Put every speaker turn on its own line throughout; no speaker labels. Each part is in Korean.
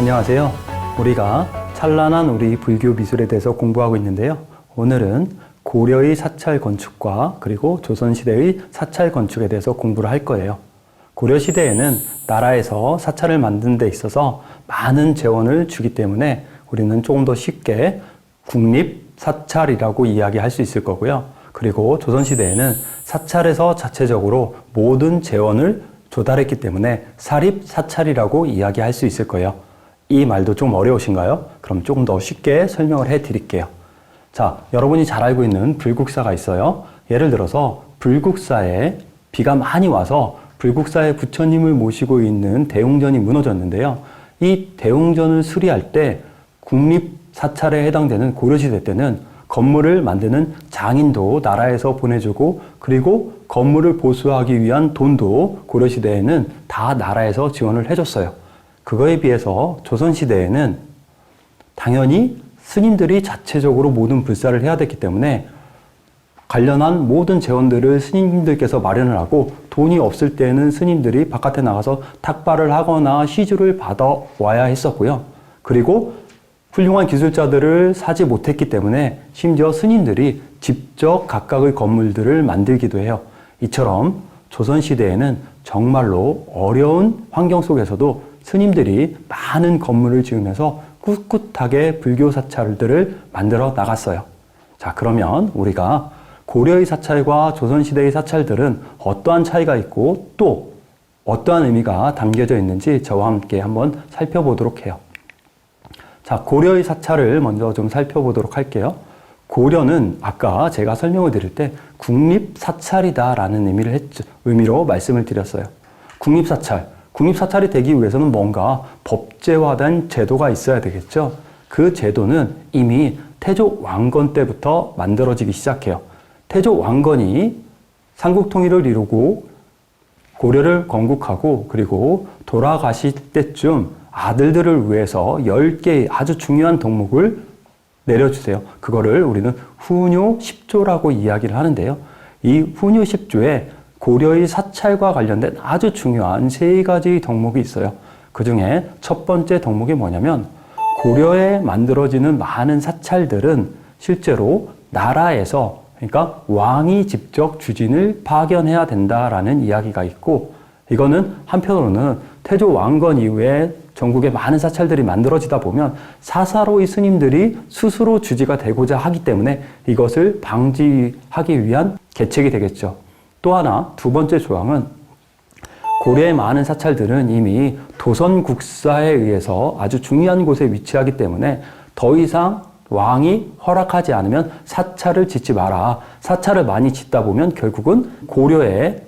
안녕하세요. 우리가 찬란한 우리 불교 미술에 대해서 공부하고 있는데요. 오늘은 고려의 사찰 건축과 그리고 조선시대의 사찰 건축에 대해서 공부를 할 거예요. 고려시대에는 나라에서 사찰을 만드는 데 있어서 많은 재원을 주기 때문에 우리는 조금 더 쉽게 국립사찰이라고 이야기할 수 있을 거고요. 그리고 조선시대에는 사찰에서 자체적으로 모든 재원을 조달했기 때문에 사립사찰이라고 이야기할 수 있을 거예요. 이 말도 좀 어려우신가요? 그럼 조금 더 쉽게 설명을 해 드릴게요. 자, 여러분이 잘 알고 있는 불국사가 있어요. 예를 들어서 불국사에 비가 많이 와서 불국사에 부처님을 모시고 있는 대웅전이 무너졌는데요. 이 대웅전을 수리할 때 국립사찰에 해당되는 고려시대 때는 건물을 만드는 장인도 나라에서 보내주고 그리고 건물을 보수하기 위한 돈도 고려시대에는 다 나라에서 지원을 해줬어요. 그거에 비해서 조선시대에는 당연히 스님들이 자체적으로 모든 불사를 해야 됐기 때문에 관련한 모든 재원들을 스님들께서 마련을 하고 돈이 없을 때는 스님들이 바깥에 나가서 탁발을 하거나 시주를 받아와야 했었고요. 그리고 훌륭한 기술자들을 사지 못했기 때문에 심지어 스님들이 직접 각각의 건물들을 만들기도 해요. 이처럼 조선시대에는 정말로 어려운 환경 속에서도 스님들이 많은 건물을 지으면서 꿋꿋하게 불교 사찰들을 만들어 나갔어요. 자, 그러면 우리가 고려의 사찰과 조선시대의 사찰들은 어떠한 차이가 있고 또 어떠한 의미가 담겨져 있는지 저와 함께 한번 살펴보도록 해요. 자, 고려의 사찰을 먼저 좀 살펴보도록 할게요. 고려는 아까 제가 설명을 드릴 때 국립사찰이다라는 의미로 말씀을 드렸어요. 국립사찰이 되기 위해서는 뭔가 법제화된 제도가 있어야 되겠죠. 그 제도는 이미 태조 왕건 때부터 만들어지기 시작해요. 태조 왕건이 삼국통일을 이루고 고려를 건국하고 그리고 돌아가실 때쯤 아들들을 위해서 10개의 아주 중요한 덕목을 내려주세요. 그거를 우리는 후뇨 10조라고 이야기를 하는데요. 이 후뇨 10조에 고려의 사찰과 관련된 아주 중요한 3가지 덕목이 있어요. 그 중에 첫 번째 덕목이 뭐냐면 고려에 만들어지는 많은 사찰들은 실제로 나라에서 그러니까 왕이 직접 주진을 파견해야 된다라는 이야기가 있고 이거는 한편으로는 태조 왕건 이후에 전국에 많은 사찰들이 만들어지다 보면 사사로이 스님들이 스스로 주지가 되고자 하기 때문에 이것을 방지하기 위한 계책이 되겠죠. 또 하나, 두 번째 조항은 고려의 많은 사찰들은 이미 도선국사에 의해서 아주 중요한 곳에 위치하기 때문에 더 이상 왕이 허락하지 않으면 사찰을 짓지 마라. 사찰을 많이 짓다 보면 결국은 고려의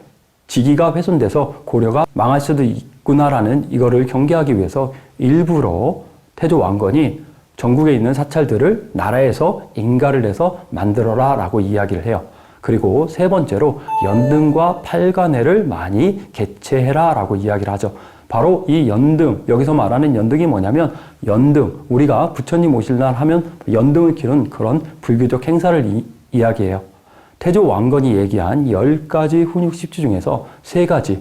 직위가 훼손돼서 고려가 망할 수도 있구나라는 이거를 경계하기 위해서 일부러 태조 왕건이 전국에 있는 사찰들을 나라에서 인가를 해서 만들어라 라고 이야기를 해요. 그리고 세 번째로 연등과 팔관회를 많이 개최해라 라고 이야기를 하죠. 바로 이 연등, 여기서 말하는 연등이 뭐냐면 연등, 우리가 부처님 오실 날 하면 연등을 기른 그런 불교적 행사를 이야기해요. 태조 왕건이 얘기한 10가지 훈육 10주 중에서 3가지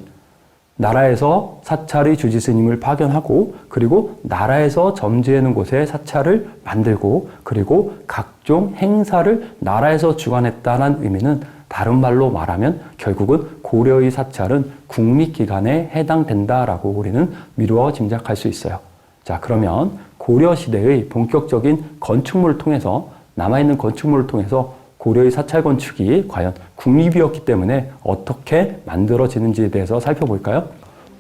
나라에서 사찰의 주지 스님을 파견하고 그리고 나라에서 점지하는 곳에 사찰을 만들고 그리고 각종 행사를 나라에서 주관했다는 의미는 다른 말로 말하면 결국은 고려의 사찰은 국립기관에 해당된다라고 우리는 미루어 짐작할 수 있어요. 자, 그러면 고려시대의 본격적인 건축물을 통해서 남아있는 건축물을 통해서 고려의 사찰 건축이 과연 국립이었기 때문에 어떻게 만들어지는지에 대해서 살펴볼까요?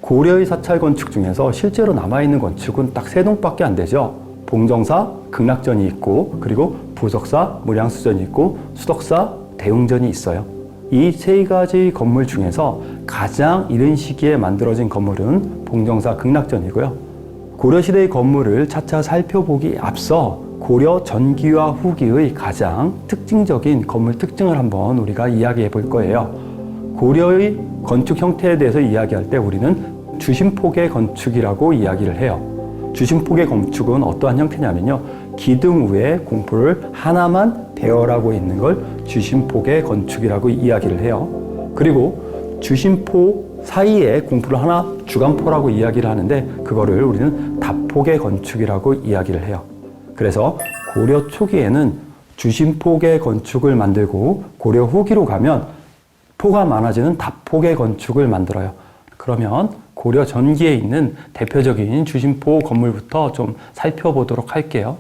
고려의 사찰 건축 중에서 실제로 남아있는 건축은 딱 3동밖에 안 되죠. 봉정사, 극락전이 있고 그리고 부석사, 무량수전이 있고 수덕사, 대웅전이 있어요. 이 3가지 건물 중에서 가장 이른 시기에 만들어진 건물은 봉정사, 극락전이고요. 고려시대의 건물을 차차 살펴보기 앞서 고려 전기와 후기의 가장 특징적인 건물 특징을 한번 우리가 이야기해 볼 거예요. 고려의 건축 형태에 대해서 이야기할 때 우리는 주심폭의 건축이라고 이야기를 해요. 주심폭의 건축은 어떠한 형태냐면요. 기둥 위에 공포를 하나만 배열하고 있는 걸 주심폭의 건축이라고 이야기를 해요. 그리고 주심폭 사이에 공포를 하나 주간포라고 이야기를 하는데 그거를 우리는 다폭의 건축이라고 이야기를 해요. 그래서 고려 초기에는 주심폭의 건축을 만들고 고려 후기로 가면 포가 많아지는 다폭의 건축을 만들어요. 그러면 고려 전기에 있는 대표적인 주심포 건물부터 좀 살펴보도록 할게요.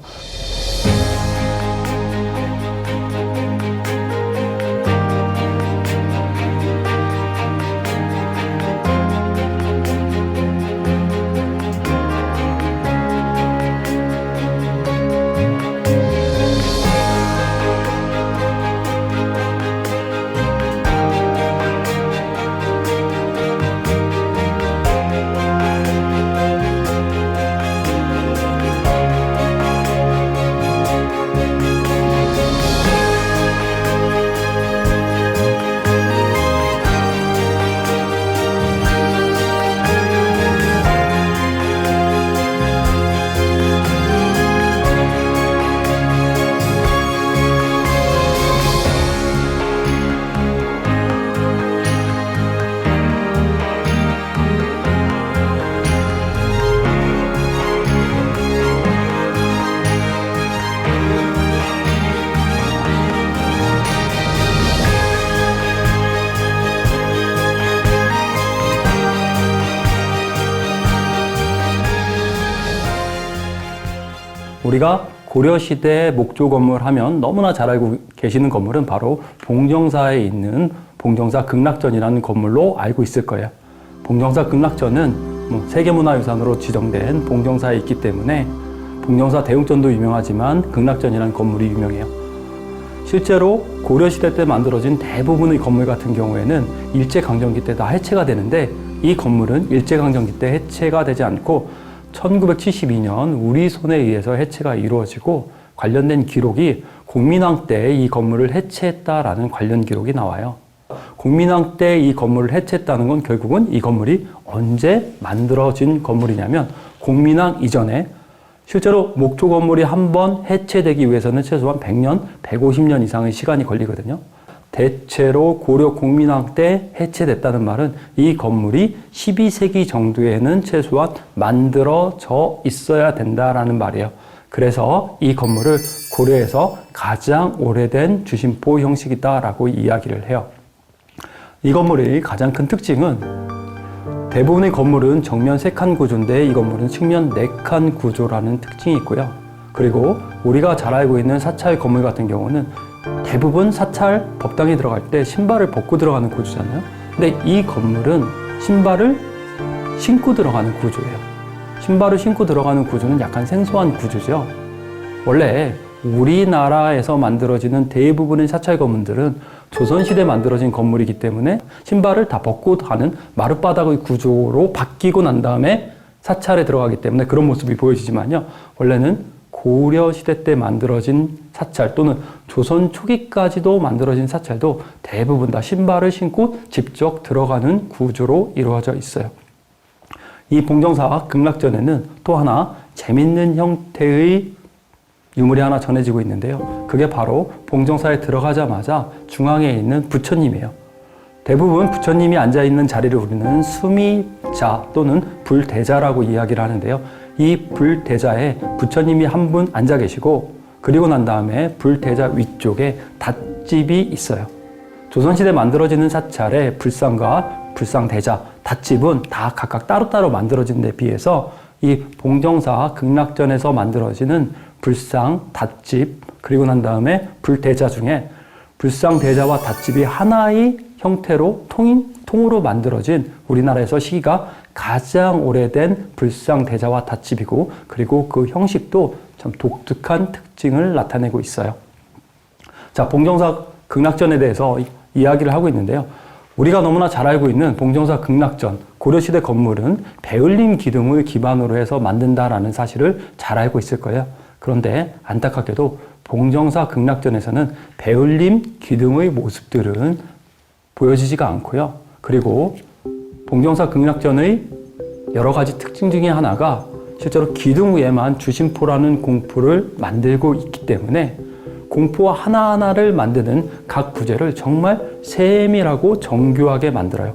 우리가 고려시대 목조 건물 하면 너무나 잘 알고 계시는 건물은 바로 봉정사에 있는 봉정사 극락전이라는 건물로 알고 있을 거예요. 봉정사 극락전은 세계문화유산으로 지정된 봉정사에 있기 때문에 봉정사 대웅전도 유명하지만 극락전이라는 건물이 유명해요. 실제로 고려시대 때 만들어진 대부분의 건물 같은 경우에는 일제강점기 때 다 해체가 되는데 이 건물은 일제강점기 때 해체가 되지 않고 1972년 우리 손에 의해서 해체가 이루어지고 관련된 기록이 공민왕 때 이 건물을 해체했다라는 관련 기록이 나와요. 공민왕 때 이 건물을 해체했다는 건 결국은 이 건물이 언제 만들어진 건물이냐면 공민왕 이전에 실제로 목조 건물이 한번 해체되기 위해서는 최소한 100년, 150년 이상의 시간이 걸리거든요. 대체로 고려 공민왕 때 해체됐다는 말은 이 건물이 12세기 정도에는 최소한 만들어져 있어야 된다라는 말이에요. 그래서 이 건물을 고려에서 가장 오래된 주심포 형식이다라고 이야기를 해요. 이 건물의 가장 큰 특징은 대부분의 건물은 정면 3칸 구조인데 이 건물은 측면 4칸 구조라는 특징이 있고요. 그리고 우리가 잘 알고 있는 사찰 건물 같은 경우는 대부분 사찰 법당에 들어갈 때 신발을 벗고 들어가는 구조잖아요. 근데 이 건물은 신발을 신고 들어가는 구조예요. 신발을 신고 들어가는 구조는 약간 생소한 구조죠. 원래 우리나라에서 만들어지는 대부분의 사찰 건물들은 조선시대에 만들어진 건물이기 때문에 신발을 다 벗고 가는 마룻바닥의 구조로 바뀌고 난 다음에 사찰에 들어가기 때문에 그런 모습이 보여지지만요. 원래는 고려시대 때 만들어진 사찰 또는 조선 초기까지도 만들어진 사찰도 대부분 다 신발을 신고 직접 들어가는 구조로 이루어져 있어요. 이 봉정사 극락전에는 또 하나 재밌는 형태의 유물이 하나 전해지고 있는데요. 그게 바로 봉정사에 들어가자마자 중앙에 있는 부처님이에요. 대부분 부처님이 앉아있는 자리를 우리는 수미자 또는 불대자라고 이야기를 하는데요. 이 불대자에 부처님이 한 분 앉아 계시고 그리고 난 다음에 불대자 위쪽에 닷집이 있어요. 조선시대 만들어지는 사찰에 불상과 불상대자, 닷집은 다 각각 따로따로 만들어진 데 비해서 이 봉정사 극락전에서 만들어지는 불상, 닷집, 그리고 난 다음에 불대자 중에 불상대자와 닷집이 하나의 형태로 통으로 만들어진 우리나라에서 시기가 가장 오래된 불상대자와 닷집이고 그리고 그 형식도 참 독특한 특징을 나타내고 있어요. 자, 봉정사 극락전에 대해서 이야기를 하고 있는데요. 우리가 너무나 잘 알고 있는 봉정사 극락전, 고려시대 건물은 배울림 기둥을 기반으로 해서 만든다라는 사실을 잘 알고 있을 거예요. 그런데 안타깝게도 봉정사 극락전에서는 배울림 기둥의 모습들은 보여지지가 않고요. 그리고 봉정사 극락전의 여러 가지 특징 중에 하나가 실제로 기둥 위에만 주심포라는 공포를 만들고 있기 때문에 공포 하나하나를 만드는 각 부재를 정말 세밀하고 정교하게 만들어요.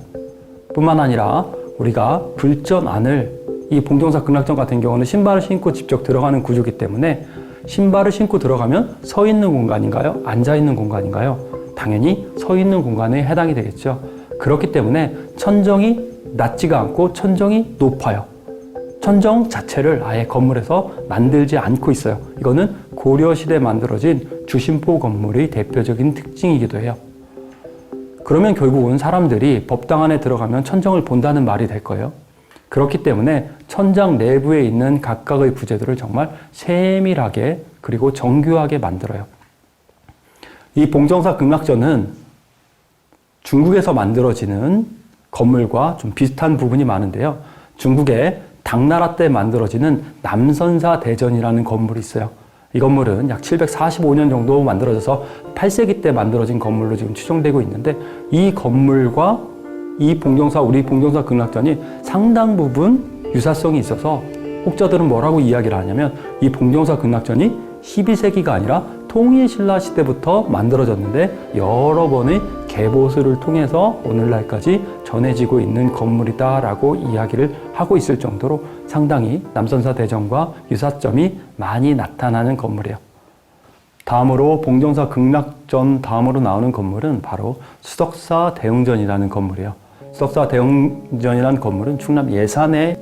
뿐만 아니라 우리가 불전 안을 이 봉정사 극락전 같은 경우는 신발을 신고 직접 들어가는 구조이기 때문에 신발을 신고 들어가면 서 있는 공간인가요? 앉아 있는 공간인가요? 당연히 서 있는 공간에 해당이 되겠죠. 그렇기 때문에 천정이 낮지가 않고 천정이 높아요. 천정 자체를 아예 건물에서 만들지 않고 있어요. 이거는 고려시대에 만들어진 주심포 건물의 대표적인 특징이기도 해요. 그러면 결국은 사람들이 법당 안에 들어가면 천정을 본다는 말이 될 거예요. 그렇기 때문에 천장 내부에 있는 각각의 부재들을 정말 세밀하게 그리고 정교하게 만들어요. 이 봉정사 극락전은 중국에서 만들어지는 건물과 좀 비슷한 부분이 많은데요. 중국의 당나라 때 만들어지는 남선사 대전이라는 건물이 있어요. 이 건물은 약 745년 정도 만들어져서 8세기 때 만들어진 건물로 지금 추정되고 있는데 이 건물과 이 우리 봉정사 극락전이 상당 부분 유사성이 있어서 혹자들은 뭐라고 이야기를 하냐면 이 봉정사 극락전이 12세기가 아니라 통일신라 시대부터 만들어졌는데 여러 번의 개보수를 통해서 오늘날까지 전해지고 있는 건물이다라고 이야기를 하고 있을 정도로 상당히 남선사 대전과 유사점이 많이 나타나는 건물이에요. 다음으로 봉정사 극락전 다음으로 나오는 건물은 바로 수덕사 대웅전이라는 건물이에요. 수덕사 대웅전이라는 건물은 충남 예산의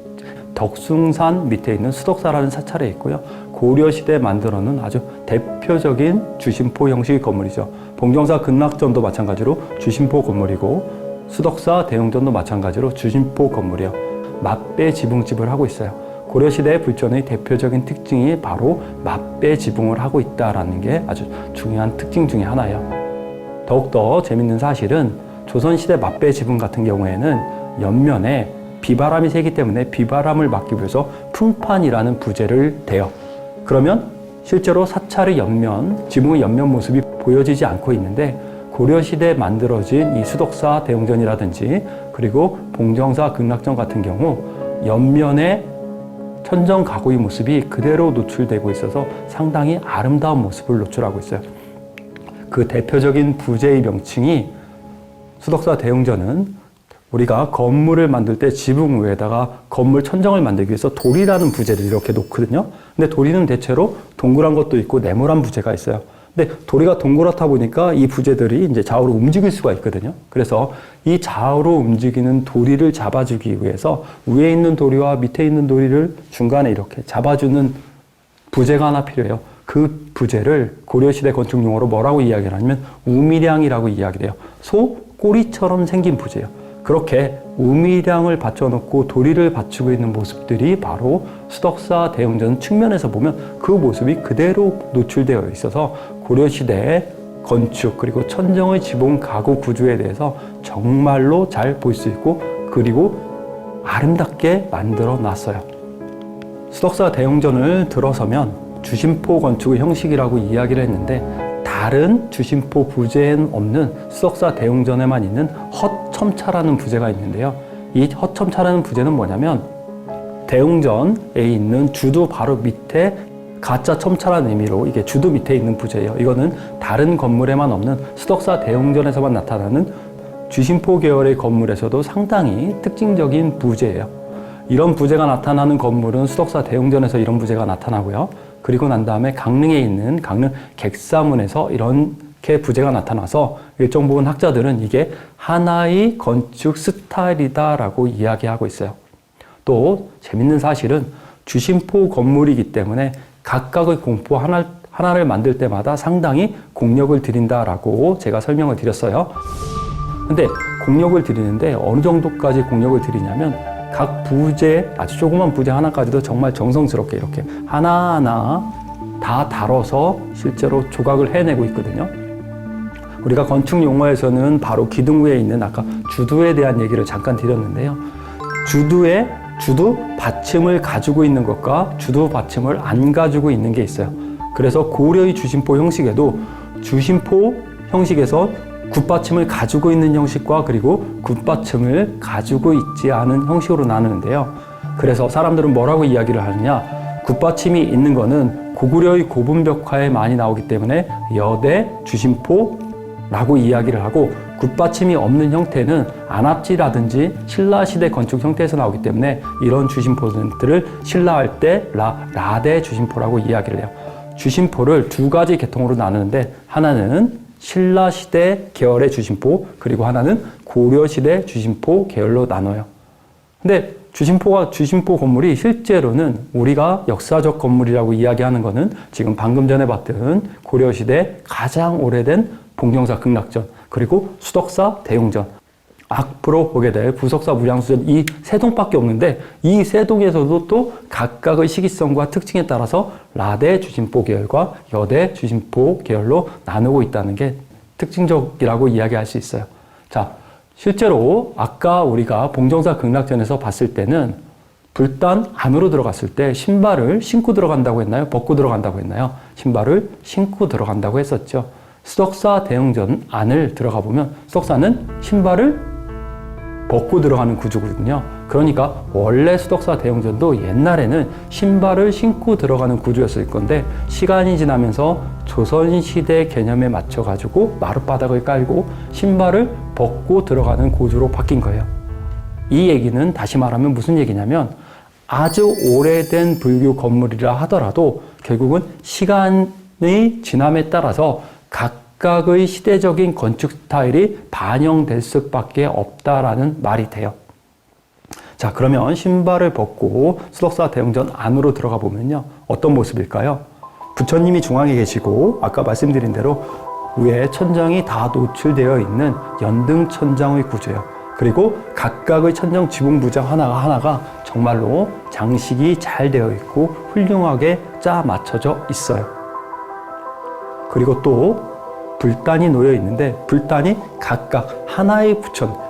덕숭산 밑에 있는 수덕사라는 사찰에 있고요. 고려시대에 만들어놓은 아주 대표적인 주심포 형식의 건물이죠. 봉정사 극락전도 마찬가지로 주심포 건물이고 수덕사 대웅전도 마찬가지로 주심포 건물이에요. 맞배 지붕집을 하고 있어요. 고려시대 불전의 대표적인 특징이 바로 맞배 지붕을 하고 있다는 게 아주 중요한 특징 중에 하나예요. 더욱더 재밌는 사실은 조선시대 맞배 지붕 같은 경우에는 옆면에 비바람이 세기 때문에 비바람을 막기 위해서 풍판이라는 부재를 대요. 그러면 실제로 사찰의 옆면, 지붕의 옆면 모습이 보여지지 않고 있는데 고려시대에 만들어진 이 수덕사 대웅전이라든지 그리고 봉정사 극락전 같은 경우 옆면에 천정 가구의 모습이 그대로 노출되고 있어서 상당히 아름다운 모습을 노출하고 있어요. 그 대표적인 부재의 명칭이 수덕사 대웅전은 우리가 건물을 만들 때 지붕 위에다가 건물 천정을 만들기 위해서 돌이라는 부재를 이렇게 놓거든요. 근데 돌이는 대체로 동그란 것도 있고 네모난 부재가 있어요. 근데 도리가 동그랗다 보니까 이 부재들이 이제 좌우로 움직일 수가 있거든요. 그래서 이 좌우로 움직이는 도리를 잡아주기 위해서 위에 있는 도리와 밑에 있는 도리를 중간에 이렇게 잡아주는 부재가 하나 필요해요. 그 부재를 고려시대 건축 용어로 뭐라고 이야기를 하냐면 우미량이라고 이야기를 해요. 소 꼬리처럼 생긴 부재예요. 그렇게 우미량을 받쳐놓고 도리를 받치고 있는 모습들이 바로 수덕사 대웅전 측면에서 보면 그 모습이 그대로 노출되어 있어서 고려시대의 건축 그리고 천정의 지붕 가구 구조에 대해서 정말로 잘 볼 수 있고 그리고 아름답게 만들어 놨어요. 수덕사 대웅전을 들어서면 주심포 건축의 형식이라고 이야기를 했는데 다른 주심포 부재에는 없는 수덕사 대웅전에만 있는 헛첨차라는 부재가 있는데요. 이 헛첨차라는 부재는 뭐냐면 대웅전에 있는 주도 바로 밑에 가짜 첨차라는 의미로 이게 주도 밑에 있는 부재예요. 이거는 다른 건물에만 없는 수덕사 대웅전에서만 나타나는 주심포 계열의 건물에서도 상당히 특징적인 부재예요. 이런 부재가 나타나는 건물은 수덕사 대웅전에서 이런 부재가 나타나고요. 그리고 난 다음에 강릉에 있는 강릉 객사문에서 이렇게 부재가 나타나서 일정 부분 학자들은 이게 하나의 건축 스타일이다라고 이야기하고 있어요. 또 재밌는 사실은 주심포 건물이기 때문에 각각의 공포 하나를 만들 때마다 상당히 공력을 들인다라고 제가 설명을 드렸어요. 근데 공력을 들이는데 어느 정도까지 공력을 들이냐면 각 부재, 아주 조그만 부재 하나까지도 정말 정성스럽게 이렇게 하나하나 다 다뤄서 실제로 조각을 해내고 있거든요. 우리가 건축 용어에서는 바로 기둥 위에 있는 아까 주두에 대한 얘기를 잠깐 드렸는데요. 주두 받침을 가지고 있는 것과 주두 받침을 안 가지고 있는 게 있어요. 그래서 고려의 주심포 형식에도 주심포 형식에서 굿받침을 가지고 있는 형식과 그리고 굿받침을 가지고 있지 않은 형식으로 나누는데요. 그래서 사람들은 뭐라고 이야기를 하느냐? 굿받침이 있는 거는 고구려의 고분벽화에 많이 나오기 때문에 여대, 주심포, 라고 이야기를 하고 굿받침이 없는 형태는 안압지라든지 신라시대 건축 형태에서 나오기 때문에 이런 주심포들을 신라할 때 라대 주심포라고 이야기를 해요. 주심포를 두 가지 계통으로 나누는데 하나는 신라시대 계열의 주심포 그리고 하나는 고려시대 주심포 계열로 나눠요. 근데 주심포 건물이 실제로는 우리가 역사적 건물이라고 이야기하는 거는 지금 방금 전에 봤던 고려시대 가장 오래된 봉정사 극락전 그리고 수덕사 대웅전 앞으로 보게 될 부석사 무량수전 이 세 동밖에 없는데 이 세 동에서도 또 각각의 시기성과 특징에 따라서 라대 주심포 계열과 여대 주심포 계열로 나누고 있다는 게 특징적이라고 이야기할 수 있어요. 자, 실제로 아까 우리가 봉정사 극락전에서 봤을 때는 불단 안으로 들어갔을 때 신발을 신고 들어간다고 했나요? 벗고 들어간다고 했나요? 신발을 신고 들어간다고 했었죠. 수덕사 대웅전 안을 들어가 보면 수덕사는 신발을 벗고 들어가는 구조거든요. 그러니까 원래 수덕사 대웅전도 옛날에는 신발을 신고 들어가는 구조였을 건데 시간이 지나면서 조선시대 개념에 맞춰가지고 마룻바닥을 깔고 신발을 벗고 들어가는 구조로 바뀐 거예요. 이 얘기는 다시 말하면 무슨 얘기냐면 아주 오래된 불교 건물이라 하더라도 결국은 시간의 지남에 따라서 각각의 시대적인 건축 스타일이 반영될 수밖에 없다라는 말이 돼요. 자, 그러면 신발을 벗고 수덕사 대웅전 안으로 들어가 보면요. 어떤 모습일까요? 부처님이 중앙에 계시고 아까 말씀드린 대로 위에 천장이 다 노출되어 있는 연등 천장의 구조예요. 그리고 각각의 천정 지붕 부장 하나가 정말로 장식이 잘 되어 있고 훌륭하게 짜 맞춰져 있어요. 그리고 또 불단이 놓여 있는데 불단이 각각 하나의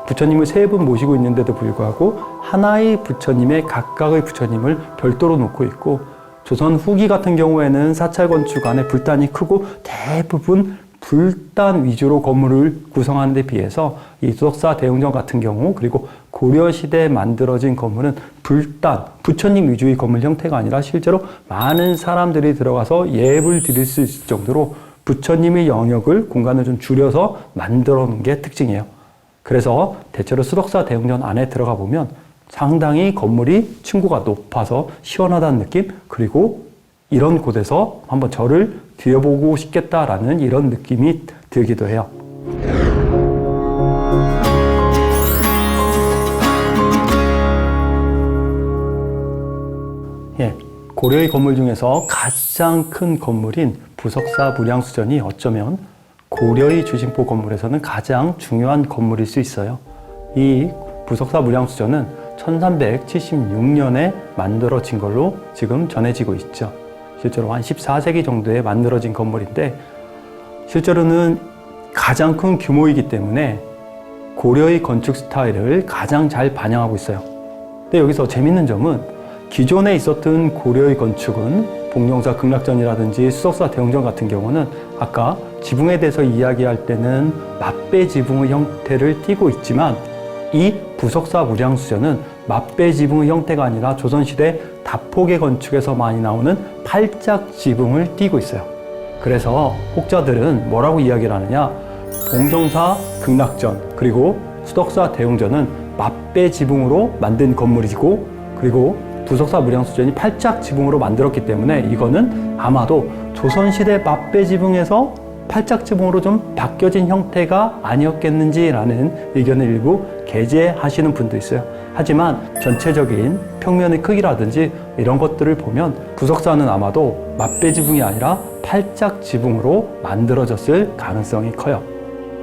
부처님을 세 분 모시고 있는데도 불구하고 하나의 부처님의 각각의 부처님을 별도로 놓고 있고 조선 후기 같은 경우에는 사찰 건축 안에 불단이 크고 대부분 불단 위주로 건물을 구성하는 데 비해서 이 수덕사 대웅전 같은 경우 그리고 고려시대에 만들어진 건물은 불단, 부처님 위주의 건물 형태가 아니라 실제로 많은 사람들이 들어가서 예불 드릴 수 있을 정도로 부처님의 영역을 공간을 좀 줄여서 만들어 놓은 게 특징이에요. 그래서 대체로 수덕사 대웅전 안에 들어가 보면 상당히 건물이 층고가 높아서 시원하다는 느낌 그리고 이런 곳에서 한번 절을 드려보고 싶겠다라는 이런 느낌이 들기도 해요. 예, 고려의 건물 중에서 가장 큰 건물인 부석사 무량수전이 어쩌면 고려의 주심포 건물에서는 가장 중요한 건물일 수 있어요. 이 부석사 무량수전은 1376년에 만들어진 걸로 지금 전해지고 있죠. 실제로 한 14세기 정도에 만들어진 건물인데 실제로는 가장 큰 규모이기 때문에 고려의 건축 스타일을 가장 잘 반영하고 있어요. 근데 여기서 재밌는 점은 기존에 있었던 고려의 건축은 봉정사 극락전이라든지 수덕사 대웅전 같은 경우는 아까 지붕에 대해서 이야기할 때는 맞배 지붕의 형태를 띠고 있지만 이 부석사 무량수전은 맞배 지붕의 형태가 아니라 조선시대 다포계 건축에서 많이 나오는 팔짝 지붕을 띠고 있어요. 그래서 혹자들은 뭐라고 이야기를 하느냐, 봉정사 극락전 그리고 수덕사 대웅전은 맞배 지붕으로 만든 건물이고 그리고 부석사 무량수전이 팔짝 지붕으로 만들었기 때문에 이거는 아마도 조선시대 맞배 지붕에서 팔짝 지붕으로 좀 바뀌어진 형태가 아니었겠는지라는 의견을 일부 게재하시는 분도 있어요. 하지만 전체적인 평면의 크기라든지 이런 것들을 보면 부석사는 아마도 맞배 지붕이 아니라 팔짝 지붕으로 만들어졌을 가능성이 커요.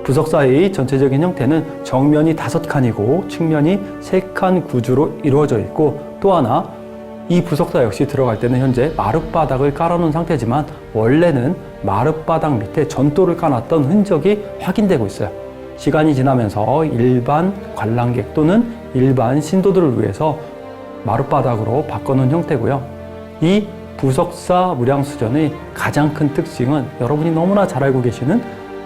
부석사의 전체적인 형태는 정면이 5칸이고 측면이 3칸 구조로 이루어져 있고 또 하나 이 부석사 역시 들어갈 때는 현재 마룻바닥을 깔아놓은 상태지만 원래는 마룻바닥 밑에 전도를 까놨던 흔적이 확인되고 있어요. 시간이 지나면서 일반 관람객 또는 일반 신도들을 위해서 마룻바닥으로 바꿔놓은 형태고요. 이 부석사 무량수전의 가장 큰 특징은 여러분이 너무나 잘 알고 계시는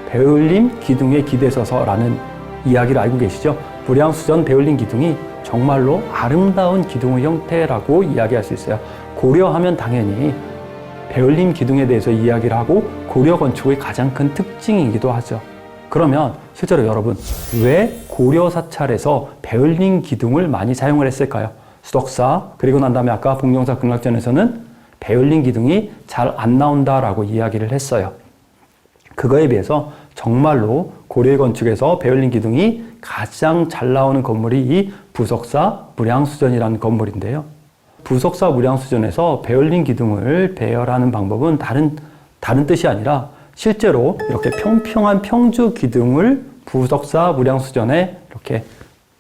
배울림 기둥에 기대서서라는 이야기를 알고 계시죠? 무량수전 배울림 기둥이 정말로 아름다운 기둥의 형태라고 이야기할 수 있어요. 고려하면 당연히 배울림 기둥에 대해서 이야기를 하고 고려 건축의 가장 큰 특징이기도 하죠. 그러면 실제로 여러분, 왜 고려 사찰에서 베을린 기둥을 많이 사용을 했을까요? 수덕사, 그리고 난 다음에 아까 봉정사 극락전에서는 베을린 기둥이 잘 안 나온다라고 이야기를 했어요. 그거에 비해서 정말로 고려의 건축에서 베을린 기둥이 가장 잘 나오는 건물이 이 부석사 무량수전이라는 건물인데요. 부석사 무량수전에서 베을린 기둥을 배열하는 방법은 다른 뜻이 아니라 실제로 이렇게 평평한 평주 기둥을 부석사 무량수전에 이렇게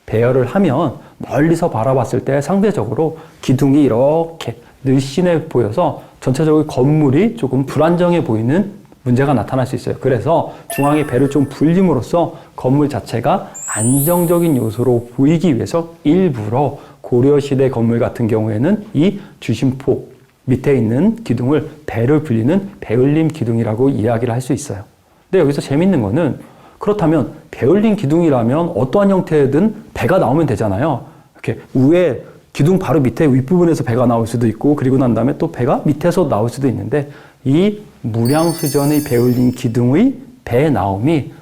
배열을 하면 멀리서 바라봤을 때 상대적으로 기둥이 이렇게 늘씬해 보여서 전체적으로 건물이 조금 불안정해 보이는 문제가 나타날 수 있어요. 그래서 중앙에 배를 좀 불림으로써 건물 자체가 안정적인 요소로 보이기 위해서 일부러 고려시대 건물 같은 경우에는 이 주심포 밑에 있는 기둥을 배를 불리는 배을림 기둥이라고 이야기를 할 수 있어요. 근데 여기서 재밌는 거는 그렇다면 배을림 기둥이라면 어떠한 형태든 배가 나오면 되잖아요. 이렇게 위에 기둥 바로 밑에 윗부분에서 배가 나올 수도 있고 그리고 난 다음에 또 배가 밑에서 나올 수도 있는데 이 무량수전의 베을린 기둥의 배 나옴이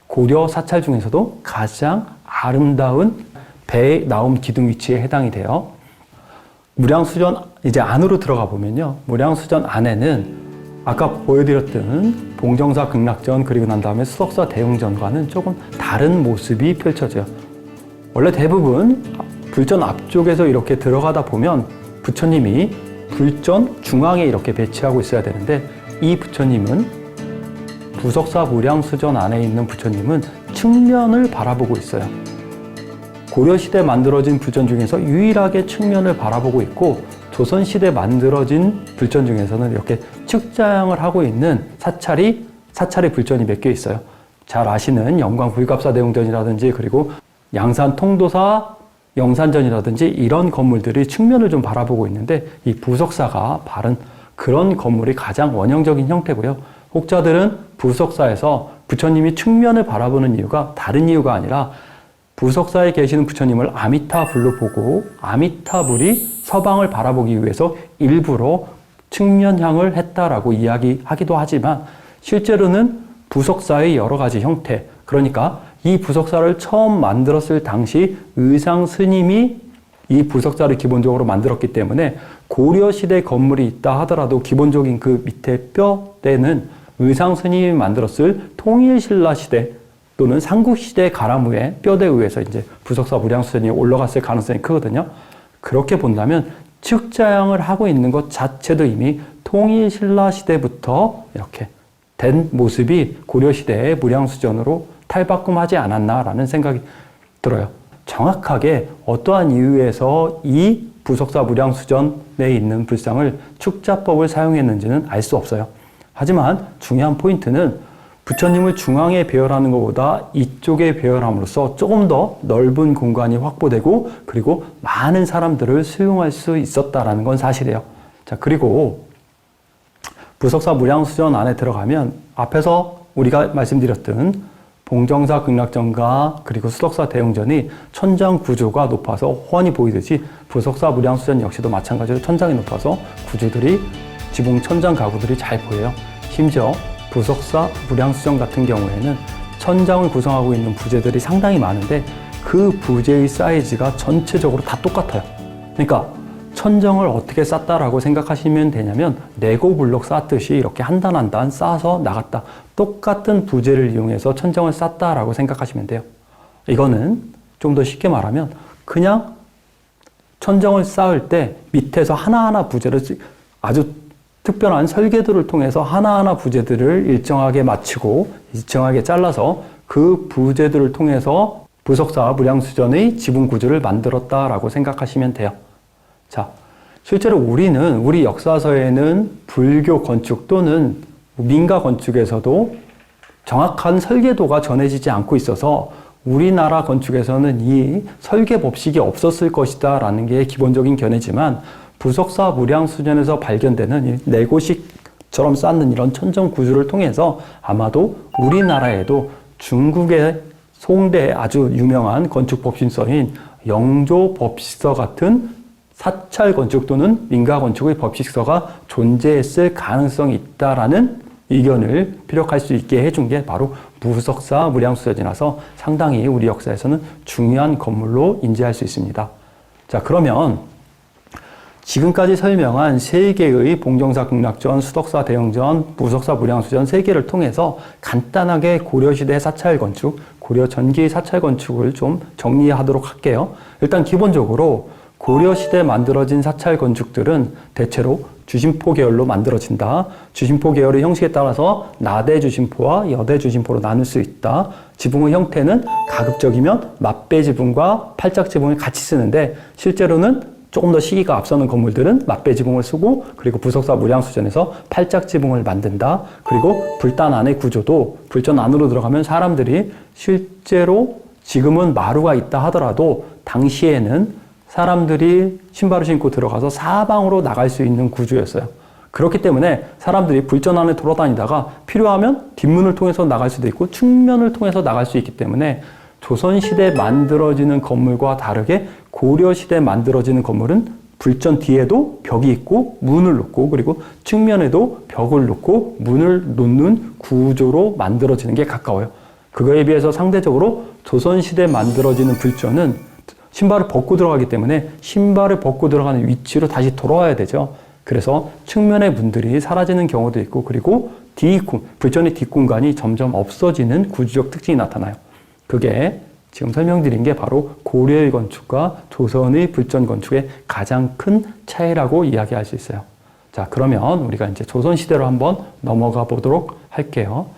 고려 사찰 중에서도 가장 아름다운 배 나옴 기둥 위치에 해당이 돼요. 무량수전 이제 안으로 들어가 보면요. 무량수전 안에는 아까 보여드렸던 봉정사 극락전 그리고 난 다음에 수덕사 대웅전과는 조금 다른 모습이 펼쳐져요. 원래 대부분 불전 앞쪽에서 이렇게 들어가다 보면 부처님이 불전 중앙에 이렇게 배치하고 있어야 되는데 이 부처님은 부석사 무량수전 안에 있는 부처님은 측면을 바라보고 있어요. 고려시대 만들어진 불전 중에서 유일하게 측면을 바라보고 있고 조선시대 만들어진 불전 중에서는 이렇게 측자양을 하고 있는 사찰의 불전이 몇 개 있어요. 잘 아시는 영광 불갑사 대웅전이라든지 그리고 양산 통도사 영산전이라든지 이런 건물들이 측면을 좀 바라보고 있는데 이 부석사가 바른 그런 건물이 가장 원형적인 형태고요. 혹자들은 부석사에서 부처님이 측면을 바라보는 이유가 다른 이유가 아니라 부석사에 계시는 부처님을 아미타불로 보고 아미타불이 서방을 바라보기 위해서 일부러 측면향을 했다라고 이야기하기도 하지만 실제로는 부석사의 여러 가지 형태, 그러니까 이 부석사를 처음 만들었을 당시 의상 스님이 이 부석사를 기본적으로 만들었기 때문에 고려시대 건물이 있다 하더라도 기본적인 그 밑에 뼈대는 의상 스님이 만들었을 통일신라 시대 또는 삼국시대 가라무의 뼈대에 의해서 이제 부석사 무량수전이 올라갔을 가능성이 크거든요. 그렇게 본다면 측자양을 하고 있는 것 자체도 이미 통일신라 시대부터 이렇게 된 모습이 고려시대의 무량수전으로 탈바꿈하지 않았나라는 생각이 들어요. 정확하게 어떠한 이유에서 이 부석사 무량수전에 있는 불상을 축자법을 사용했는지는 알 수 없어요. 하지만 중요한 포인트는 부처님을 중앙에 배열하는 것보다 이쪽에 배열함으로써 조금 더 넓은 공간이 확보되고 그리고 많은 사람들을 수용할 수 있었다는 건 사실이에요. 자, 그리고 부석사 무량수전 안에 들어가면 앞에서 우리가 말씀드렸던 봉정사 극락전과 그리고 수덕사 대웅전이 천장 구조가 높아서 훤히 보이듯이 부석사 무량수전 역시도 마찬가지로 천장이 높아서 구조들이 지붕 천장 가구들이 잘 보여요. 심지어 부석사 무량수전 같은 경우에는 천장을 구성하고 있는 부재들이 상당히 많은데 그 부재의 사이즈가 전체적으로 다 똑같아요. 그러니까 천정을 어떻게 쌌다라고 생각하시면 되냐면 레고 블록 쌓듯이 이렇게 한 단 한 단 쌓아서 나갔다. 똑같은 부재를 이용해서 천정을 쌌다라고 생각하시면 돼요. 이거는 좀 더 쉽게 말하면 그냥 천정을 쌓을 때 밑에서 하나하나 부재를 아주 특별한 설계도를 통해서 하나하나 부재들을 일정하게 맞추고 일정하게 잘라서 그 부재들을 통해서 부석사 무량수전의 지붕 구조를 만들었다라고 생각하시면 돼요. 자, 실제로 우리 역사서에는 불교 건축 또는 민가 건축에서도 정확한 설계도가 전해지지 않고 있어서 우리나라 건축에서는 이 설계 법칙이 없었을 것이다 라는 게 기본적인 견해지만 부석사 무량수전에서 발견되는 이 레고식처럼 쌓는 이런 천정 구조를 통해서 아마도 우리나라에도 중국의 송대의 아주 유명한 건축 법신서인 영조 법식서 같은 사찰 건축 또는 민가 건축의 법식서가 존재했을 가능성이 있다라는 이견을 피력할 수 있게 해준 게 바로 무석사 무량수전이라서 상당히 우리 역사에서는 중요한 건물로 인지할 수 있습니다. 자, 그러면 지금까지 설명한 세 개의 봉정사 극락전, 수덕사 대흥전, 무석사 무량수전 세 개를 통해서 간단하게 고려시대 사찰 건축, 고려 전기 사찰 건축을 좀 정리하도록 할게요. 일단 기본적으로 고려시대에 만들어진 사찰 건축들은 대체로 주심포 계열로 만들어진다. 주심포 계열의 형식에 따라서 나대 주심포와 여대 주심포로 나눌 수 있다. 지붕의 형태는 가급적이면 맞배 지붕과 팔짝 지붕을 같이 쓰는데 실제로는 조금 더 시기가 앞서는 건물들은 맞배 지붕을 쓰고 그리고 부석사 무량수전에서 팔짝 지붕을 만든다. 그리고 불단 안의 구조도 불전 안으로 들어가면 사람들이 실제로 지금은 마루가 있다 하더라도 당시에는 사람들이 신발을 신고 들어가서 사방으로 나갈 수 있는 구조였어요. 그렇기 때문에 사람들이 불전 안에 돌아다니다가 필요하면 뒷문을 통해서 나갈 수도 있고 측면을 통해서 나갈 수 있기 때문에 조선시대에 만들어지는 건물과 다르게 고려시대에 만들어지는 건물은 불전 뒤에도 벽이 있고 문을 놓고 그리고 측면에도 벽을 놓고 문을 놓는 구조로 만들어지는 게 가까워요. 그거에 비해서 상대적으로 조선시대에 만들어지는 불전은 신발을 벗고 들어가기 때문에 신발을 벗고 들어가는 위치로 다시 돌아와야 되죠. 그래서 측면의 문들이 사라지는 경우도 있고 그리고 불전의 뒷공간이 점점 없어지는 구조적 특징이 나타나요. 그게 지금 설명드린 게 바로 고려의 건축과 조선의 불전 건축의 가장 큰 차이라고 이야기할 수 있어요. 자, 그러면 우리가 이제 조선시대로 한번 넘어가 보도록 할게요.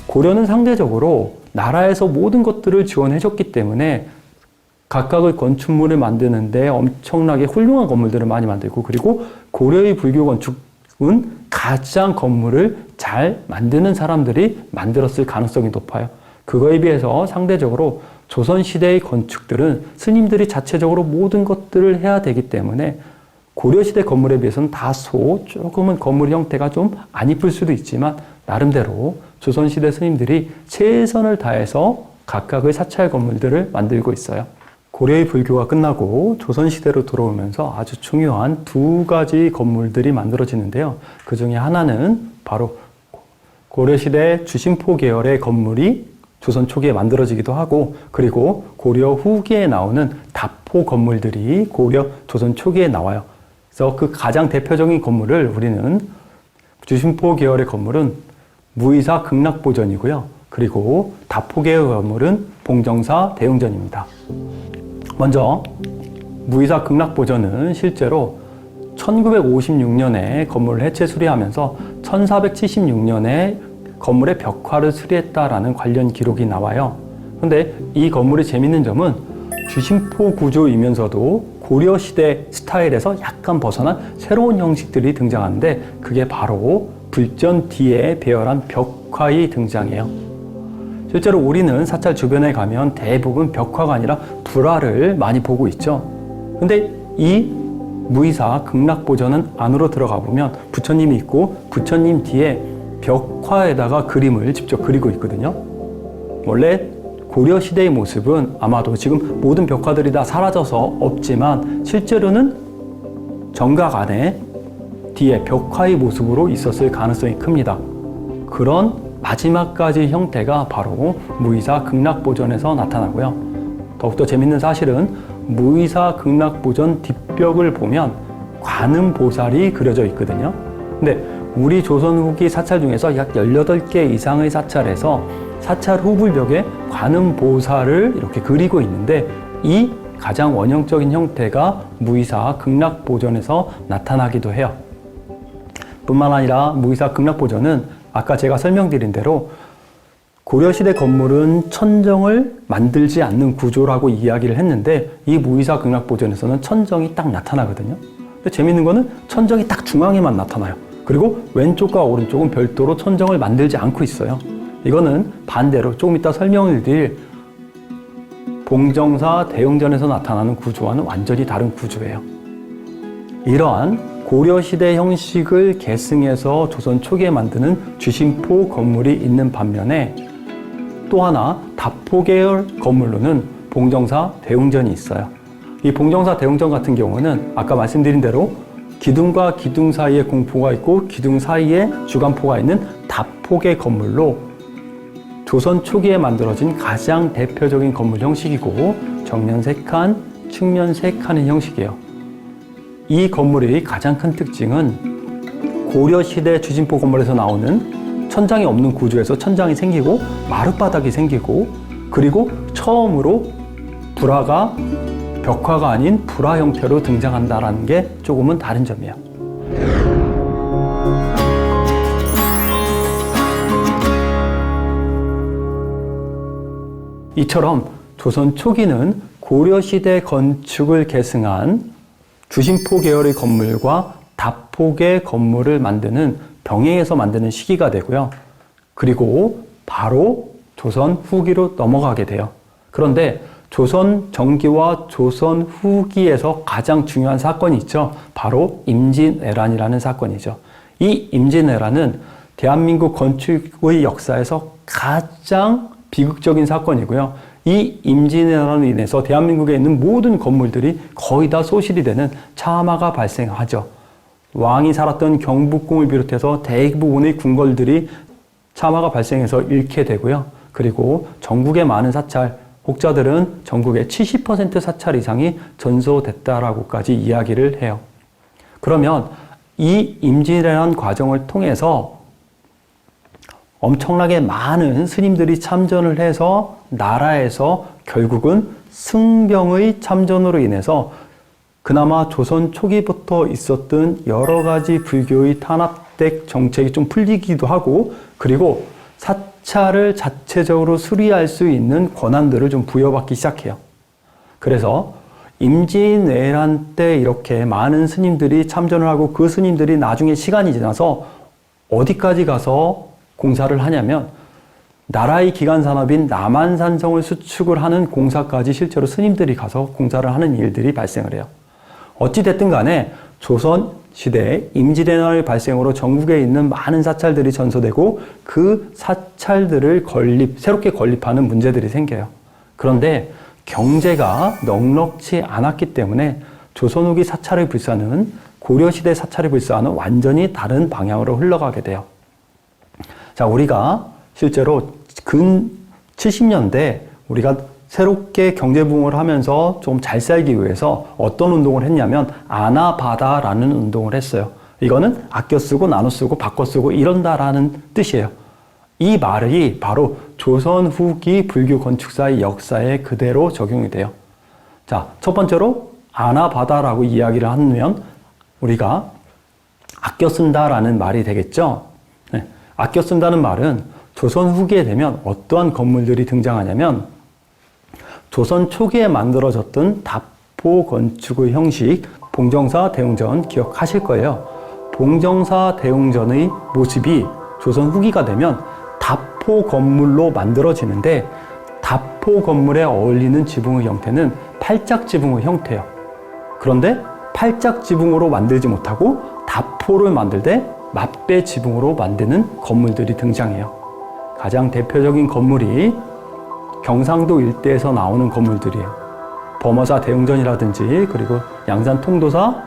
고려는 상대적으로 나라에서 모든 것들을 지원해줬기 때문에 각각의 건축물을 만드는데 엄청나게 훌륭한 건물들을 많이 만들고 그리고 고려의 불교 건축은 가장 건물을 잘 만드는 사람들이 만들었을 가능성이 높아요. 그거에 비해서 상대적으로 조선시대의 건축들은 스님들이 자체적으로 모든 것들을 해야 되기 때문에 고려시대 건물에 비해서는 다소 조금은 건물 형태가 좀 안 이쁠 수도 있지만 나름대로 조선시대 스님들이 최선을 다해서 각각의 사찰 건물들을 만들고 있어요. 고려의 불교가 끝나고 조선시대로 들어오면서 아주 중요한 두 가지 건물들이 만들어지는데요. 그 중에 하나는 바로 고려시대 주심포 계열의 건물이 조선 초기에 만들어지기도 하고 그리고 고려 후기에 나오는 다포 건물들이 고려 조선 초기에 나와요. 그래서 그 가장 대표적인 건물을 우리는 주심포 계열의 건물은 무의사 극락보전이고요. 그리고 다포 계열 건물은 봉정사 대흥전입니다. 먼저 무의사 극락보전은 실제로 1956년에 건물을 해체 수리하면서 1476년에 건물의 벽화를 수리했다라는 관련 기록이 나와요. 그런데 이 건물의 재밌는 점은 주심포 구조이면서도 고려시대 스타일에서 약간 벗어난 새로운 형식들이 등장하는데 그게 바로 불전 뒤에 배열한 벽화가 등장해요. 실제로 우리는 사찰 주변에 가면 대부분 벽화가 아니라 불화를 많이 보고 있죠. 근데 이 무의사 극락보전은 안으로 들어가 보면 부처님이 있고 부처님 뒤에 벽화에다가 그림을 직접 그리고 있거든요. 원래 고려시대의 모습은 아마도 지금 모든 벽화들이 다 사라져서 없지만 실제로는 정각 안에 뒤에 벽화의 모습으로 있었을 가능성이 큽니다. 그런 마지막까지 형태가 바로 무의사 극락보전에서 나타나고요. 더욱더 재밌는 사실은 무의사 극락보전 뒷벽을 보면 관음보살이 그려져 있거든요. 근데 우리 조선 후기 사찰 중에서 약 18개 이상의 사찰에서 사찰 후불벽에 관음보살을 이렇게 그리고 있는데 이 가장 원형적인 형태가 무의사 극락보전에서 나타나기도 해요. 뿐만 아니라 무의사 극락보전은 아까 제가 설명드린 대로 고려시대 건물은 천정을 만들지 않는 구조라고 이야기를 했는데 이 무의사 극락보전에서는 천정이 딱 나타나거든요. 근데 재밌는 거는 천정이 딱 중앙에만 나타나요. 그리고 왼쪽과 오른쪽은 별도로 천정을 만들지 않고 있어요. 이거는 반대로 조금 이따 설명을 드릴 봉정사 대웅전에서 나타나는 구조와는 완전히 다른 구조예요. 이러한 고려시대 형식을 계승해서 조선 초기에 만드는 주심포 건물이 있는 반면에 또 하나 다포 계열 건물로는 봉정사 대웅전이 있어요. 이 봉정사 대웅전 같은 경우는 아까 말씀드린 대로 기둥과 기둥 사이에 공포가 있고 기둥 사이에 주간포가 있는 다포계 건물로 조선 초기에 만들어진 가장 대표적인 건물 형식이고 정면 3칸, 측면 3칸의 형식이에요. 이 건물의 가장 큰 특징은 고려시대 주심포 건물에서 나오는 천장이 없는 구조에서 천장이 생기고 마룻바닥이 생기고 그리고 처음으로 불화가 벽화가 아닌 불화 형태로 등장한다는 게 조금은 다른 점이에요. 이처럼 조선 초기는 고려시대 건축을 계승한 주심포 계열의 건물과 다포계 건물을 만드는 병행해서 만드는 시기가 되고요. 그리고 바로 조선 후기로 넘어가게 돼요. 그런데 조선 전기와 조선 후기에서 가장 중요한 사건이 있죠. 바로 임진왜란이라는 사건이죠. 이 임진왜란은 대한민국 건축의 역사에서 가장 비극적인 사건이고요. 이 임진왜란으로 인해서 대한민국에 있는 모든 건물들이 거의 다 소실이 되는 참화가 발생하죠. 왕이 살았던 경복궁을 비롯해서 대부분의 궁궐들이 참화가 발생해서 잃게 되고요. 그리고 전국의 많은 사찰, 혹자들은 전국의 70% 사찰 이상이 전소됐다라고까지 이야기를 해요. 그러면 이 임진왜란 과정을 통해서 엄청나게 많은 스님들이 참전을 해서 나라에서 결국은 승병의 참전으로 인해서 그나마 조선 초기부터 있었던 여러 가지 불교의 탄압댁 정책이 좀 풀리기도 하고 그리고 사찰을 자체적으로 수리할 수 있는 권한들을 좀 부여받기 시작해요. 그래서 임진왜란 때 이렇게 많은 스님들이 참전을 하고 그 스님들이 나중에 시간이 지나서 어디까지 가서 공사를 하냐면 나라의 기간산업인 남한산성을 수축을 하는 공사까지 실제로 스님들이 가서 공사를 하는 일들이 발생을 해요. 어찌됐든 간에 조선 시대에 임진왜란의 발생으로 전국에 있는 많은 사찰들이 전소되고 그 사찰들을 새롭게 건립하는 문제들이 생겨요. 그런데 경제가 넉넉지 않았기 때문에 조선 후기 사찰의 불사는 고려시대 사찰의 불사와는 완전히 다른 방향으로 흘러가게 돼요. 자, 우리가 실제로 근 70년대 우리가 새롭게 경제부흥을 하면서 좀 잘 살기 위해서 어떤 운동을 했냐면 아나바다라는 운동을 했어요. 이거는 아껴 쓰고 나눠 쓰고 바꿔 쓰고 이런다라는 뜻이에요. 이 말이 바로 조선 후기 불교 건축사의 역사에 그대로 적용이 돼요. 자, 첫 번째로 아나바다라고 이야기를 하면 우리가 아껴 쓴다라는 말이 되겠죠. 네. 아껴 쓴다는 말은 조선 후기에 되면 어떠한 건물들이 등장하냐면 조선 초기에 만들어졌던 다포 건축의 형식, 봉정사 대웅전 기억하실 거예요. 봉정사 대웅전의 모습이 조선 후기가 되면 다포 건물로 만들어지는데 다포 건물에 어울리는 지붕의 형태는 팔짝 지붕의 형태예요. 그런데 팔짝 지붕으로 만들지 못하고 다포를 만들 때 맞배 지붕으로 만드는 건물들이 등장해요. 가장 대표적인 건물이 경상도 일대에서 나오는 건물들이에요. 범어사 대웅전이라든지 그리고 양산 통도사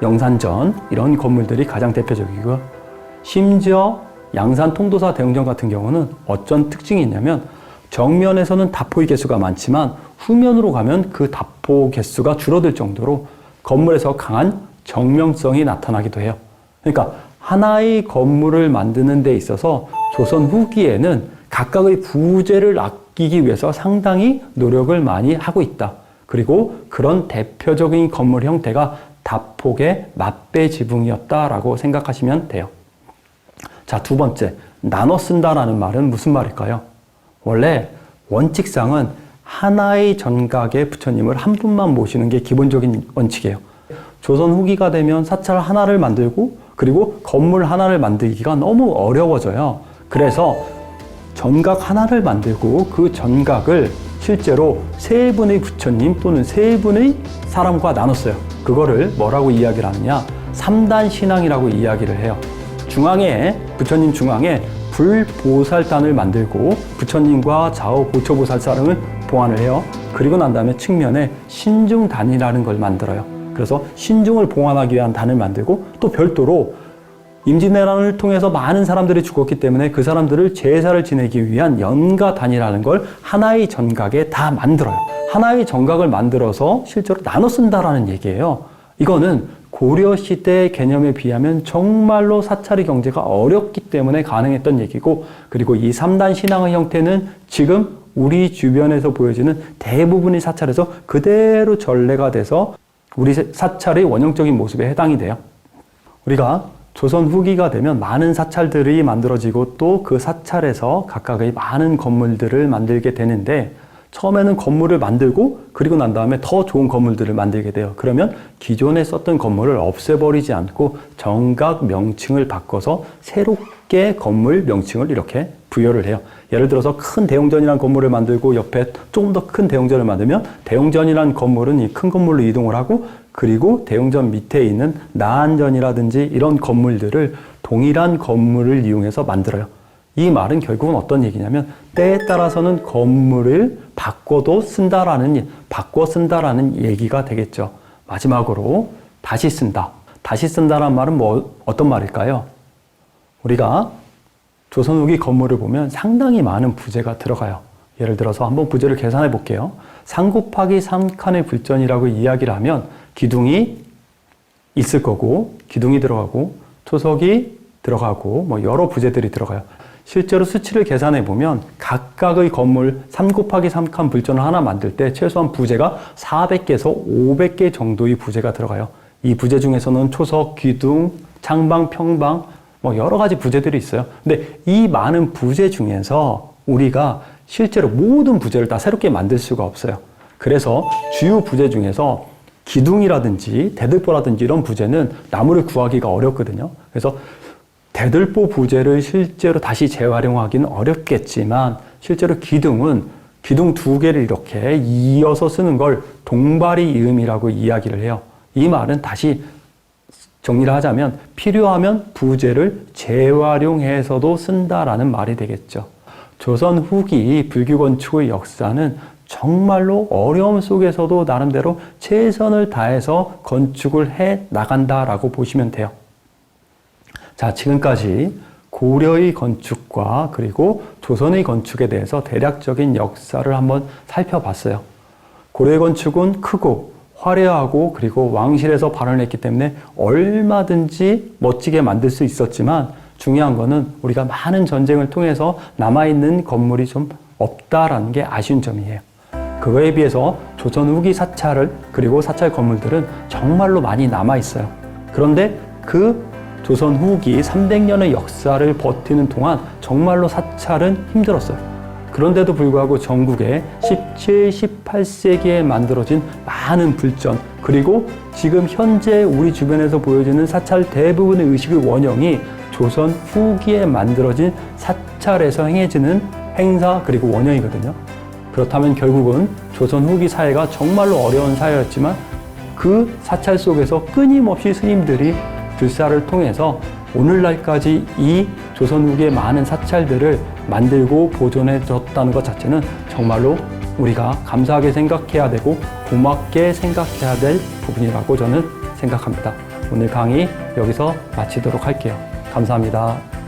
영산전 이런 건물들이 가장 대표적이고요. 심지어 양산 통도사 대웅전 같은 경우는 어떤 특징이 있냐면 정면에서는 다포의 개수가 많지만 후면으로 가면 그 다포 개수가 줄어들 정도로 건물에서 강한 정명성이 나타나기도 해요. 그러니까 하나의 건물을 만드는 데 있어서 조선 후기에는 각각의 부재를 아끼기 위해서 상당히 노력을 많이 하고 있다. 그리고 그런 대표적인 건물 형태가 다폭의 맞배 지붕이었다라고 생각하시면 돼요. 자, 두 번째, 나눠 쓴다라는 말은 무슨 말일까요? 원래 원칙상은 하나의 전각에 부처님을 한 분만 모시는 게 기본적인 원칙이에요. 조선 후기가 되면 사찰 하나를 만들고 그리고 건물 하나를 만들기가 너무 어려워져요. 그래서 전각 하나를 만들고 그 전각을 실제로 세 분의 부처님 또는 세 분의 사람과 나눴어요. 그거를 뭐라고 이야기를 하느냐? 3단 신앙이라고 이야기를 해요. 중앙에, 부처님 중앙에 불보살단을 만들고 부처님과 좌우 보초보살사를 봉안을 해요. 그리고 난 다음에 측면에 신중단이라는 걸 만들어요. 그래서 신중을 봉안하기 위한 단을 만들고 또 별도로 임진왜란을 통해서 많은 사람들이 죽었기 때문에 그 사람들을 제사를 지내기 위한 연가단이라는 걸 하나의 전각에 다 만들어요. 하나의 전각을 만들어서 실제로 나눠 쓴다라는 얘기예요. 이거는 고려시대 개념에 비하면 정말로 사찰의 경제가 어렵기 때문에 가능했던 얘기고, 그리고 이 3단 신앙의 형태는 지금 우리 주변에서 보여지는 대부분의 사찰에서 그대로 전래가 돼서 우리 사찰의 원형적인 모습에 해당이 돼요. 우리가 조선 후기가 되면 많은 사찰들이 만들어지고 또 그 사찰에서 각각의 많은 건물들을 만들게 되는데, 처음에는 건물을 만들고 그리고 난 다음에 더 좋은 건물들을 만들게 돼요. 그러면 기존에 썼던 건물을 없애버리지 않고 정각 명칭을 바꿔서 새롭게 건물 명칭을 이렇게 부여를 해요. 예를 들어서 큰 대웅전이라는 건물을 만들고 옆에 조금 더 큰 대웅전을 만들면 대웅전이라는 건물은 이 큰 건물로 이동을 하고, 그리고 대웅전 밑에 있는 나안전이라든지 이런 건물들을 동일한 건물을 이용해서 만들어요. 이 말은 결국은 어떤 얘기냐면 때에 따라서는 건물을 바꿔 쓴다라는 얘기가 되겠죠. 마지막으로 다시 쓴다. 다시 쓴다라는 말은 어떤 말일까요? 우리가 조선 후기 건물을 보면 상당히 많은 부재가 들어가요. 예를 들어서 한번 부재를 계산해 볼게요. 3 곱하기 3칸의 불전이라고 이야기를 하면 기둥이 있을 거고, 기둥이 들어가고 초석이 들어가고 여러 부재들이 들어가요. 실제로 수치를 계산해 보면 각각의 건물 3 곱하기 3칸 불전을 하나 만들 때 최소한 부재가 400개에서 500개 정도의 부재가 들어가요. 이 부재 중에서는 초석, 기둥, 창방, 평방 여러 가지 부재들이 있어요. 근데 이 많은 부재 중에서 우리가 실제로 모든 부재를 다 새롭게 만들 수가 없어요. 그래서 주요 부재 중에서 기둥이라든지 대들보라든지 이런 부재는 나무를 구하기가 어렵거든요. 그래서 대들보 부재를 실제로 다시 재활용하기는 어렵겠지만, 실제로 기둥은 기둥 2개를 이렇게 이어서 쓰는 걸 동발이 이음이라고 이야기를 해요. 이 말은 다시 정리를 하자면 필요하면 부재를 재활용해서도 쓴다라는 말이 되겠죠. 조선 후기 불교 건축의 역사는 정말로 어려움 속에서도 나름대로 최선을 다해서 건축을 해 나간다라고 보시면 돼요. 자, 지금까지 고려의 건축과 그리고 조선의 건축에 대해서 대략적인 역사를 한번 살펴봤어요. 고려의 건축은 크고 화려하고 그리고 왕실에서 발언을 했기 때문에 얼마든지 멋지게 만들 수 있었지만, 중요한 거는 우리가 많은 전쟁을 통해서 남아있는 건물이 좀 없다라는 게 아쉬운 점이에요. 그거에 비해서 조선 후기 사찰을 그리고 사찰 건물들은 정말로 많이 남아있어요. 그런데 그 조선 후기 300년의 역사를 버티는 동안 정말로 사찰은 힘들었어요. 그런데도 불구하고 전국에 17, 18세기에 만들어진 많은 불전, 그리고 지금 현재 우리 주변에서 보여지는 사찰 대부분의 의식의 원형이 조선 후기에 만들어진 사찰에서 행해지는 행사 그리고 원형이거든요. 그렇다면 결국은 조선 후기 사회가 정말로 어려운 사회였지만 그 사찰 속에서 끊임없이 스님들이 들사를 통해서 오늘날까지 이 조선 후기의 많은 사찰들을 만들고 보존해 줬다는 것 자체는 정말로 우리가 감사하게 생각해야 되고 고맙게 생각해야 될 부분이라고 저는 생각합니다. 오늘 강의 여기서 마치도록 할게요. 감사합니다.